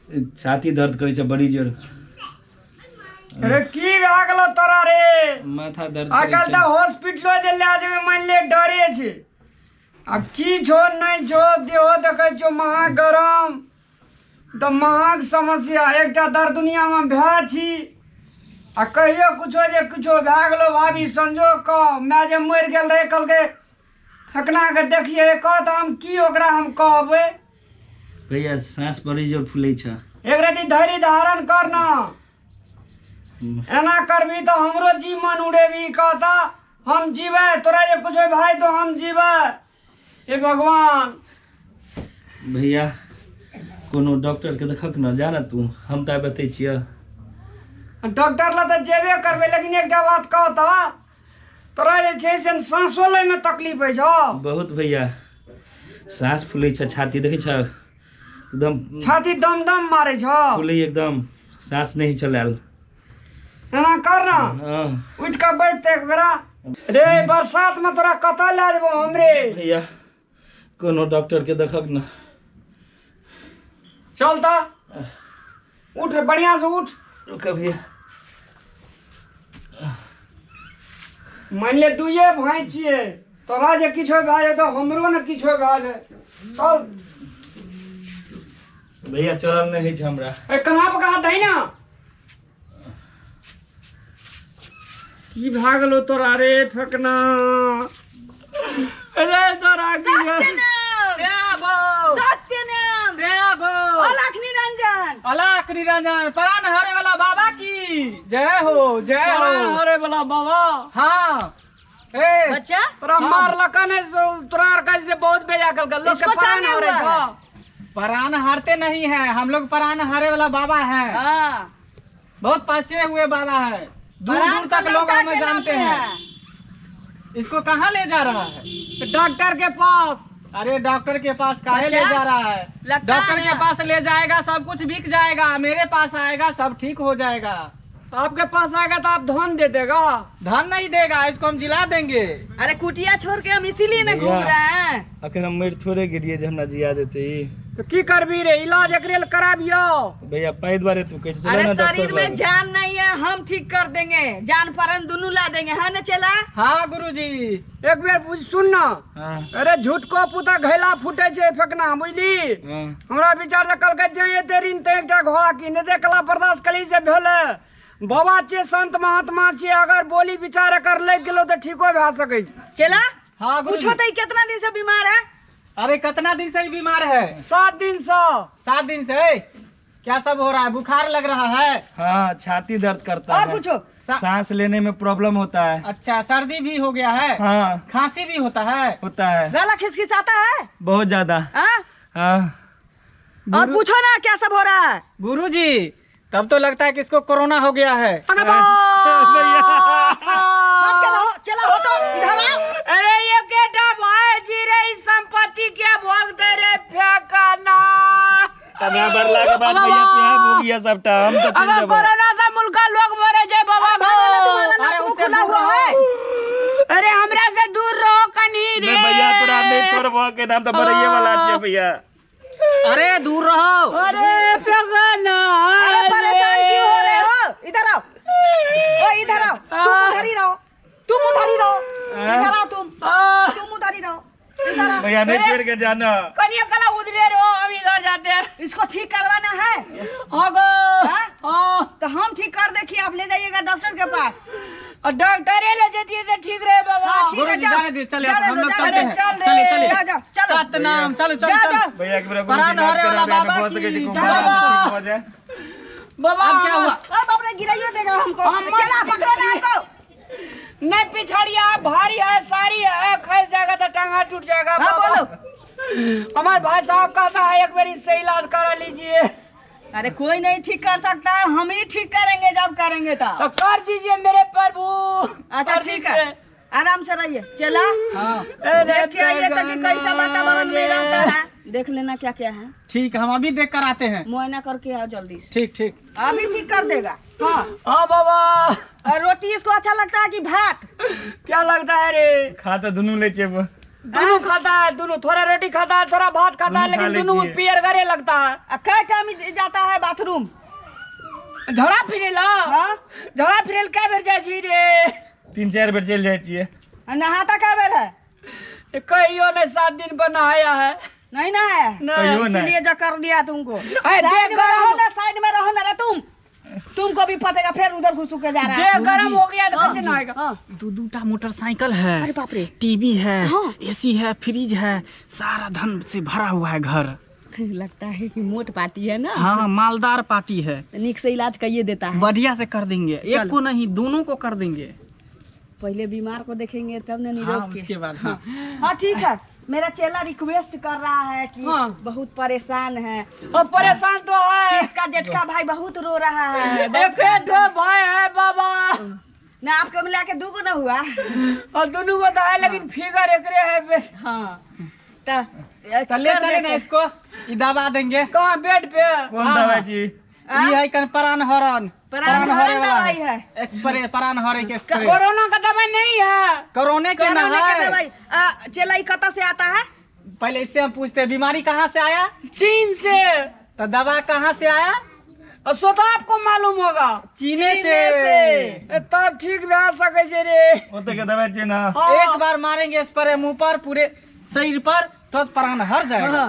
छाती दर्द करे छै बड़ी जोर। अरे की भए गेलो तोरा रे? माथा दर्द आकल त हॉस्पिटलो जे ले जेबे मान ले डरे छै। अब की छो नहीं छो देहो देखे छो महा गरम तो महाक समस्या एकटा दर दुनिया में भए छी। आ कहियो कुछो जे कुछो भए गेलो भाभी संजोग क मैं जे मर गेल रहे कहलके ठकना के देखिए कह त हम की ओकरा हम कहबै? भैया सांस बड़ी जोर फूले छ। एक रति धैर्य धारण कर ना, एना करबी तो हमरो जी मन उड़ेबी। कहता हम जीवे तोरा जे कुछ भाई तो हम जीवे। हे भगवान भैया कोनो डॉक्टर के देखक न जाना तू हम त बते छिय। डॉक्टर ला तो जेबे करबे लेकिन एकटा बात कहता तोरा जे छै से सांसो लै में तकलीफ है छो बहुत भैया। सांस फूले छ, छाती देखे छ एकदम छाती दम दम मारे छो फूले एकदम, सांस नहीं चलाल। एना कर ना उठ के बैठते एक बेरा। रे बरसात में तोरा कतऽ ले जेबो हमरे? भैया कोनो डॉक्टर के देखक न। चल ता उठ बढ़िया से उठ। रुक भैया। मान ले दुए भाई छिए, तोरा जे किछो भए जाए तो हमरो ने किछो भए जाए। चल भैया चलल नहीं है हमरा। ए कना पे कहा दई ना की भाग लो तोरा रे फेकना। अरे तोरा की अलख निरंजन प्राण हरे वाला बाबा की जय हो, जय हो। अरे बोला बाबा हाँ ए बच्चा तोरा मार लका ने तोरा कैसे बहुत बेजा कर गल लोग के प्राण हो रे छो। प्राण हारते नहीं है हम लोग, प्राण हारे वाला बाबा है। हाँ बहुत पचे हुए बाबा है, दूर दूर तक लोग हमें जानते हैं। इसको कहाँ ले जा रहा है? डॉक्टर के पास। अरे डॉक्टर के पास काहे ले जा रहा है? लगता डॉक्टर है के पास ले जाएगा सब कुछ बिक जाएगा, मेरे पास आएगा सब ठीक हो जाएगा। आपके पास आएगा तो आप धन दे देगा? धन नहीं देगा, इसको हम जिला देंगे। अरे कुटिया छोड़ के हम इसीलिए ना घूम रहे हैं। अखन हम मर थोड़े गिरिए जे हमरा जिया देते। तो की करबी रे? इलाज एकरे ले कराबियो। भैया पाई द्वारे तू कैसे चला अरे ना शरीर डॉक्टर में जान नहीं है, हम ठीक कर देंगे, जान प्राण दोनों ला देंगे, है ना? चला हाँ गुरुजी। एक बेर बुझ सुन ना। हां अरे झूठ को पुता घैला फूटे छे फेकना बुझली। हां हमरा विचार से कल के जे तेरिन ते एकटा घोड़ा किने देखला बर्दाश्त कली से भेले। बाबा छे संत महात्मा छे, अगर बोली विचार कर ले गेलो तो ठीको भए सकै छै। चला हाँ गुरुजी। पूछो तो कितना दिन से बीमार है? अरे कितना दिन से ही बीमार है? 7 दिन से। 7 दिन से? क्या सब हो रहा है? बुखार लग रहा है? हाँ छाती दर्द करता और है, पूछो। सांस लेने में प्रॉब्लम होता है। अच्छा सर्दी भी हो गया है? हाँ खांसी भी होता है? होता है गला खिसखिसाता है? बहुत ज्यादा। हाँ? हाँ और पूछो ना क्या सब हो रहा है? गुरुजी तब तो लगता है कि इसको कोरोना हो गया है। चला हो तो इधर आओ। अरे ये केटा भाई जी रे इस संपत्ति के भोग दे रे फेकना। हमरा बरला के बाद भैया पे हो गया सबटा। हम तो अगर कोरोना से मुल्क का लोग मरे जे बाबा अरे उससे खुला हुआ है। अरे हमरा से दूर रहो कनी रे। मैं भैया तोरा नहीं छोड़बो के नाम तो बरइए वाला छे भैया। अरे दूर रहो। अरे फेकना। अरे परेशान क्यों हो रहे हो? इधर आओ। ओ इधर आओ। तुम उधर ही रहो, तुम उधर ही रहो। इधर आओ तुम उधर ही रहो। इधर आओ। भैया नहीं छोड़ के जाना। कनिया कला उधरे रहो, हम इधर जाते हैं। इसको ठीक करवाना है? हाँ गो। हाँ? हाँ तो हम ठीक कर देखिए, आप ले जाइएगा डॉक्टर के पास। और डॉक्टर ले जाती है तो ठीक रहे बाबा। हाँ, ठीक है, गुरुजी जाओ। जाने दे, चले जाने हम दो, लोग जाने चलते दो, हैं। चल रे। चले चले जाओ, जाओ, चलो। सतनाम चलो चलो जाओ, चल। जाओ। भैया के गुरुजी प्राण बात हरे कर वाला रहे हैं, बाबा हो सके की जी को जय। ठीक हो जाए। बाबा अब क्या हुआ? अरे बाप रे गिराइयो देगा हमको। हम- चला पकड़ो ना हमको। नहीं पिछड़िया भारी है, सारी है, खस जाएगा तो टांगा टूट जाएगा। हाँ बाबा। बोलो। हमारे भाई साहब कहता है एक बार इससे इलाज करा लीजिए। अरे कोई नहीं ठीक कर सकता है, हम ही ठीक करेंगे जब करेंगे तो। तो कर दीजिए मेरे प्रभु। अच्छा ठीक है, आराम से रहिए। चला हाँ देख के आइए ताकि कैसा वातावरण में रहता है, देख लेना क्या क्या है। ठीक, हम अभी देख कर आते हैं। मुआयना करके आओ जल्दी से। ठीक ठीक। अभी ठीक कर देगा। हाँ हाँ बाबा। और रोटी इसको अच्छा लगता है कि भात? क्या लगता है रे? खा तो दोनों ले छे। दोनों खाता है, दोनों थोड़ा रोटी खाता है, थोड़ा भात खाता है, लेकिन दोनों पियर गरे लगता है। कै टाइम जाता है बाथरूम? झड़ा फिरेला हाँ? झड़ा फिरेल क्या बेर जाए छी रे? 3-4 बेर चल जाए छिए। नहाता कै बेर है? कहियो नहीं 7 दिन पर नहाया है। नहीं नहाया? कहियो नहीं। इसलिए जो कर दिया तुमको। देख साइड में रहो ना तुमको भी पतेगा, फिर उधर घुस के जा रहा है। देह गर्म हो गया तो कैसे नहाएगा? हाँ। 2-2टा मोटरसाइकिल है, अरे बाप रे। टीवी है, हाँ। एसी है, फ्रिज है, सारा धन से भरा हुआ है घर। लगता है कि मोट पार्टी है ना। हाँ, मालदार पार्टी है। निक से इलाज करिए देता है। बढ़िया से कर देंगे, एक को नहीं दोनों को कर देंगे। पहले बीमार को देखेंगे तब ना हाँ, निरोग के। उसके बाद हाँ। हाँ ठीक है, मेरा चेला रिक्वेस्ट कर रहा है कि हाँ। बहुत परेशान है। अब परेशान तो है। इसका जेठका भाई बहुत रो रहा है। एक दो भाई है बाबा, ना आपको मिला के 2 को ना हुआ। और दोनों को तो है, लेकिन फिगर एकरे है बे। हाँ चले चले ना इसको, ये दबा देंगे। कहाँ बेड पे? कौन दवाई जी? ये है कन परान हरन, प्राण हरे हरण वाला दवाई है। है। एक्सप्रे परान हरे के स्प्रे। कोरोना का दवाई नहीं है। कोरोना के ना कोरोना का है। दवाई चेला कहाँ से आता है? पहले इससे हम पूछते हैं बीमारी कहाँ से आया, चीन से। तो दवा कहाँ से आया? अब सो तो आपको मालूम होगा। चीने से। तब ठीक भी आ सके छे रे। ओते के दवाई चाहिए ना। हाँ। एक बार मारेंगे स्प्रे मुंह पर, पूरे शरीर पर, तो प्राण हर जाएगा।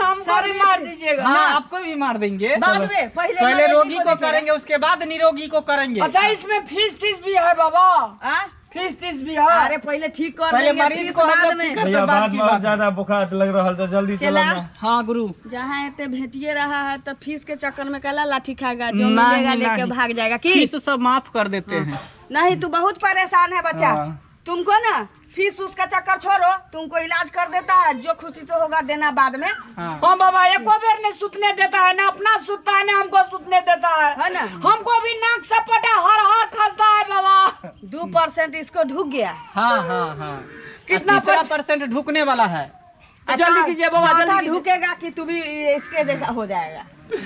हमको भी मार दीजिएगा। हाँ, आपको भी मार देंगे। बाद में पहले मरीज रोगी को देखेगा। करेंगे, उसके बाद निरोगी को करेंगे। अच्छा, इसमें फीस भी है बाबा? हाँ? फीस भी है। अरे पहले ठीक कर पहले देंगे, मरीज फीस को हम बाद लोग में। ठीक करते भैया हैं, बाद बाद की में बात। ज्यादा बुखार लग रहा है तो जल्दी चलो चला। ना। हाँ गुरु, जहाँ इतने भेटिए रहा है तो फीस के चक्कर में कला लाठी खाएगा, जो नहीं, मिलेगा लेके नहीं। भाग जाएगा की? फीस सब माफ कर देते हैं। नहीं, तू बहुत परेशान है बच्चा। हाँ। तुमको ना फीस उसका चक्कर छोड़ो, तुमको इलाज कर देता है, जो खुशी से होगा देना बाद में। हाँ। हाँ बाबा, एक बेर नहीं सुतने देता है, ना अपना सुतता है, ना हमको सुतने देता है ना? हमको भी नाक सपटा हर खसता है बाबा। 2% इसको ढुक गया। हाँ हाँ हाँ। कितना 30% ढुकने वाला है। जल्दी कीजिए बाबा, ज्यादा जल्दी कीजिए। ढुकेगा कि तू भी इसके जैसा हो जाएगा।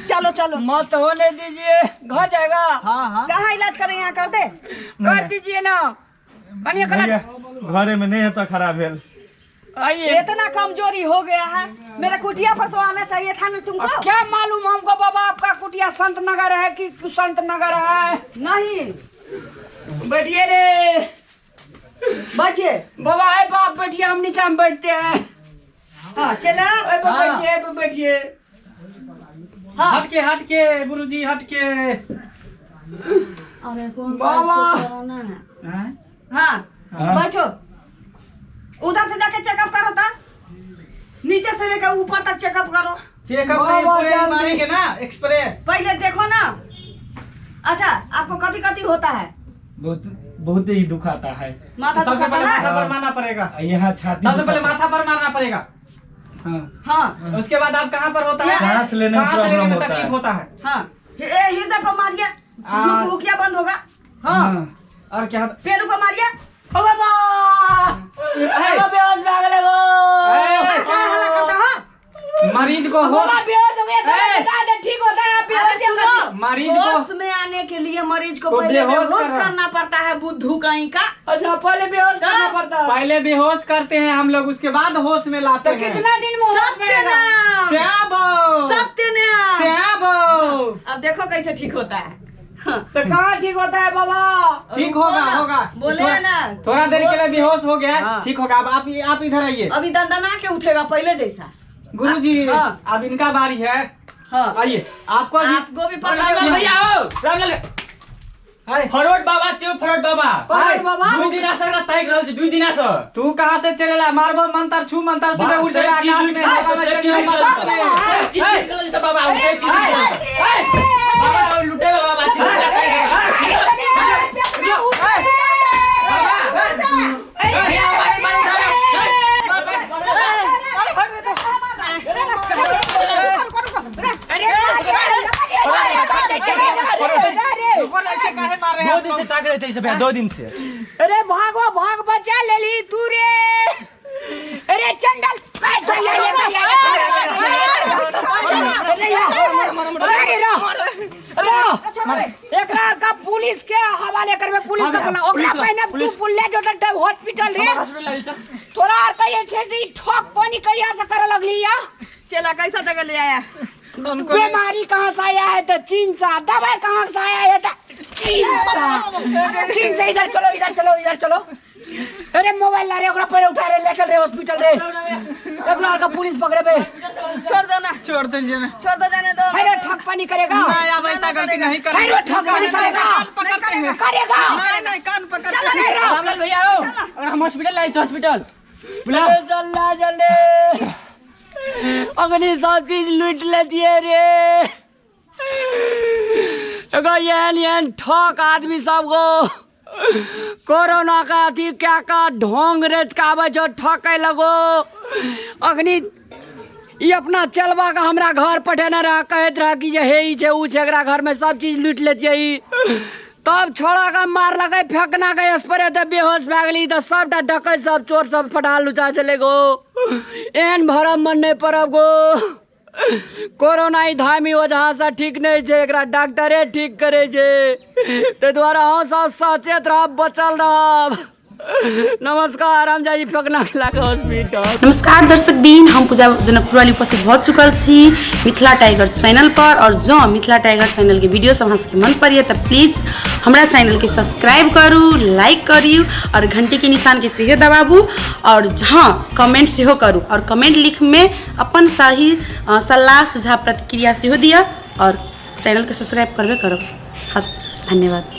चलो चलो। मत होने दीजिए, घर जाएगा। हाँ हाँ। कहाँ इलाज करें, यहाँ कर दे। कर दीजिए ना। कनिए भैया घरे में नहीं है तो खराब है। आइए। इतना कमजोरी हो गया है, मेरा कुटिया पर तो आना चाहिए था ना तुमको। अब क्या मालूम हमको बाबा, आपका कुटिया संत नगर है कि संत नगर है? नहीं बैठिए रे बचे। बाबा। है बाप, बैठिए, हम नीचे में बैठते हैं। हाँ चला। ए, बाप, हाँ। बैठिए, बाप, बैठिए। हाँ। हटके हटके गुरुजी हटके। अरे कौन बाबा। कोरोना है। हाँ? हाँ हाँ। बैठो, उधर से जाके चेकअप करो था, नीचे से लेकर ऊपर तक चेकअप करो। चेकअप बाबा, नहीं, पूरे जल्दी। मारेंगे ना एक्सप्रे। पहले देखो ना। अच्छा, आपको कभी कभी होता है? बहुत बहुत ही दुखाता है। माथा सबसे दुखाता पहले है? माथा पर मारना पड़ेगा। यहाँ छाती सबसे पहले दुखाता है। माथा पर मारना पड़ेगा। हाँ। हाँ उसके बाद आप कहाँ पर होता है? सांस लेने में सांस लेने प्रॉब्लम में होता तकलीफ है। होता है। हाँ। हृदय पर मारिए, हुकिया बंद होगा। हाँ। हाँ। और क्या? पैरों पर मारिए। ओ बाबा, बाबा बेहोश भाग लगो। क्या हल्ला करता है? मरीज को होश, बाबा बेहोश हो गया, ए! बता दे, ठीक होता है। आप बेहोश अरे हो गए। सुनो, मरीज होश को में आने के लिए मरीज को को पहले बेहोश बेहोश करो। करना पड़ता है, बुद्धू कहीं का। अच्छा, पहले बेहोश करना पड़ता है। पहले बेहोश करते हैं हम लोग, उसके बाद होश में लाते तो हैं। कितना दिन में होश में रहेगा? सत्यनाम, श्याबो सत्यनाम। श्याबो। अब देखो कैसे ठीक होता है। हाँ। तो कहाँ ठीक होता है बाबा? ठीक रुको होगा ना, होगा। बोले थोड़ा- ना, थोड़ा देर के लिए बेहोश हो गया, हाँ। ठीक होगा। अब आप इधर आइए। अभी दंदना के उठेगा पहले जैसा। गुरुजी, हाँ। अब इनका बारी है। हाँ। आइए, आपको भी आपको भी रामलाल भैया पकड़। आओ। रामलाल फरोट बाबा चो फरोट बाबा। फरोट बाबा? 2 दिन आसर ना तय रहल छै, 2 दिन आसर। तू कहां से चलेला? मारबो मंतर छू मंतर से उड़ चला आकाश में, हवा में चढ़ी मत चल बाबा। बाबा लुटे बाबा ऐसे काहे मार रहे हैं? 2 दिन से ताक रहे थे इसे भैया, 2 दिन से। अरे भागो, भाग, बचा ले ली तू रे। अरे चंडल, एकरा का पुलिस के हवाले करबे, पुलिस का बोला, ओकरा पहले तू पुलिस जो हॉस्पिटल रे। तोरा और कहिए छे से ठोक पानी कहिया से करे लगली या चला कैसा जगह ले आया? बीमारी कहाँ से आया है तो चीन से, दवाई कहाँ से आया है तो चीन से। इधर चलो इधर चलो इधर चलो। अरे मोबाइल ला रे, ओकरा पहले उठा रे, ले चल रे हॉस्पिटल रे। एक लड़का पुलिस पकड़े बे। छोड़ दो ना, छोड़ दीजिए ना। छोड़ दो, जाने दो। अरे ठग पानी करेगा? नहीं, अब ऐसा गलती नहीं करेंगे। अरे ठग पानी करेगा? पकड़ते हैं। करेगा? नहीं नहीं, कान पकड़ते चलो हैं। नहीं रामलाल भैया आओ, अगर हम हॉस्पिटल लाए तो हॉस्पिटल बुला। चलना जल्दी, अगली सब चीज लूट लेती है रे। अगर ये ठग आदमी सबको कोरोना का अथी क्या का ढोंग रेच का आवे जो ठके लगो। अग्नि ये अपना चलवा का हमरा घर पठेना रहा, कहत रहा कि ये हे ही छे ऊ छे, एकरा घर में सब चीज लूट लेती है। तब छोड़ा का मार लगे, फेंकना गए स्प्रे तो बेहोश भए गेली, तो सबटा डकैत सब चोर सब फटा लुचा चले गो। एहन भरम मन नहीं पड़ब गो। कोरोना ही धामी वजह से ठीक नहीं छे, एकरा डॉक्टरे ठीक करे छे। ते द्वारा हम सब सचेत रहब, बचल रहब। नमस्कार, हम जाई फेंकना के हॉस्पिटल। नमस्कार दर्शक बीन, हम पूजा जनकपुर वाली उपस्थित बहुत चुकल छी मिथिला टाइगर चैनल पर। और जो मिथिला टाइगर चैनल के वीडियो सब के मन पड़िए तो प्लीज हमारा चैनल के सब्सक्राइब करू, लाइक करियो और घंटी के निशान के सेहो दबाबू। और हाँ, कमेंट सेहो करू और कमेंट लिख में अपन सही सलाह सुझाव प्रतिक्रिया सेहो दिया। और चैनल के सब्सक्राइब करबे करो। धन्यवाद।